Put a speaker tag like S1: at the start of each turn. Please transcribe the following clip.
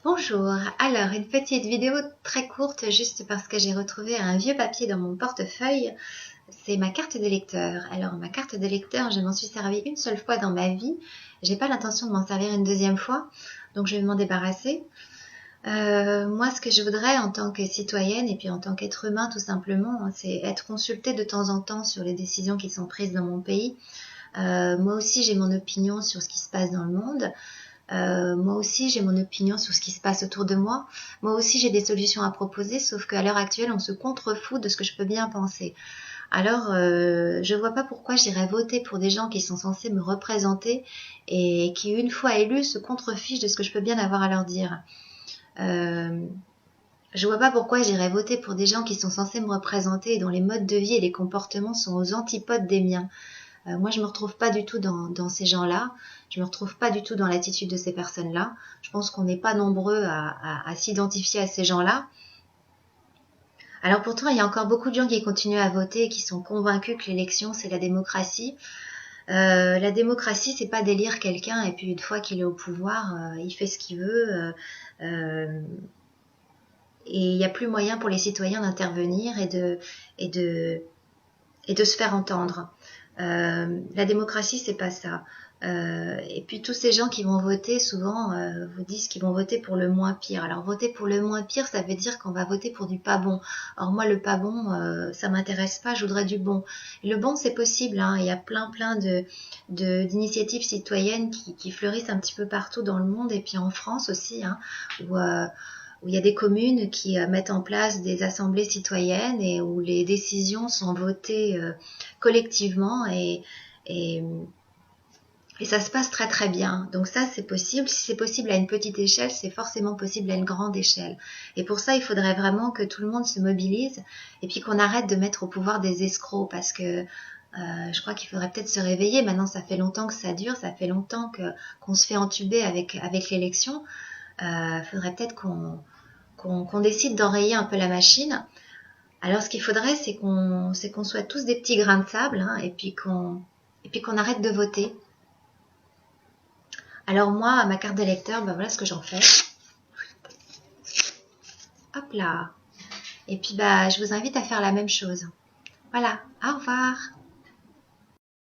S1: Bonjour, alors une petite vidéo très courte juste parce que j'ai retrouvé un vieux papier dans mon portefeuille. C'est ma carte d'électeur. Alors ma carte d'électeur, je m'en suis servi une seule fois dans ma vie. J'ai pas l'intention de m'en servir une deuxième fois, donc je vais m'en débarrasser. Moi, ce que je voudrais en tant que citoyenne et puis en tant qu'être humain tout simplement, c'est être consultée de temps en temps sur les décisions qui sont prises dans mon pays. Moi aussi, j'ai mon opinion sur ce qui se passe dans le monde. Moi aussi, j'ai mon opinion sur ce qui se passe autour de moi. Moi aussi, j'ai des solutions à proposer, sauf qu'à l'heure actuelle, on se contrefout de ce que je peux bien penser. Alors, je vois pas pourquoi j'irais voter pour des gens qui sont censés me représenter et qui, une fois élus, se contrefichent de ce que je peux bien avoir à leur dire. Euh, je vois pas pourquoi j'irais voter pour des gens qui sont censés me représenter et dont les modes de vie et les comportements sont aux antipodes des miens. Moi, je me retrouve pas du tout dans ces gens-là. Je me retrouve pas du tout dans l'attitude de ces personnes-là. Je pense qu'on n'est pas nombreux à s'identifier à ces gens-là. Alors pourtant, il y a encore beaucoup de gens qui continuent à voter et qui sont convaincus que l'élection, c'est la démocratie. La démocratie, c'est pas d'élire quelqu'un et puis une fois qu'il est au pouvoir, il fait ce qu'il veut. Euh, et il n'y a plus moyen pour les citoyens d'intervenir et de se faire entendre. La démocratie, c'est pas ça. Et puis tous ces gens qui vont voter, souvent, vous disent qu'ils vont voter pour le moins pire. Alors voter pour le moins pire, ça veut dire qu'on va voter pour du pas bon. Or moi, le pas bon, ça m'intéresse pas. Je voudrais du bon. Et le bon, c'est possible. Hein. Il y a plein d'initiatives citoyennes qui fleurissent un petit peu partout dans le monde et puis en France aussi, hein, où il y a des communes qui mettent en place des assemblées citoyennes et où les décisions sont votées collectivement et, et ça se passe très très bien. Donc ça, c'est possible. Si c'est possible à une petite échelle, c'est forcément possible à une grande échelle. Et pour ça, il faudrait vraiment que tout le monde se mobilise et puis qu'on arrête de mettre au pouvoir des escrocs parce que je crois qu'il faudrait peut-être se réveiller. Maintenant, ça fait longtemps que ça dure, ça fait longtemps qu'on se fait entuber avec l'élection. Faudrait peut-être qu'on décide d'enrayer un peu la machine. Alors, ce qu'il faudrait, c'est qu'on soit tous des petits grains de sable, hein, et puis qu'on arrête de voter. Alors moi, ma carte d'électeur, ben voilà ce que j'en fais. Hop là. Et puis bah, je vous invite à faire la même chose. Voilà. Au revoir.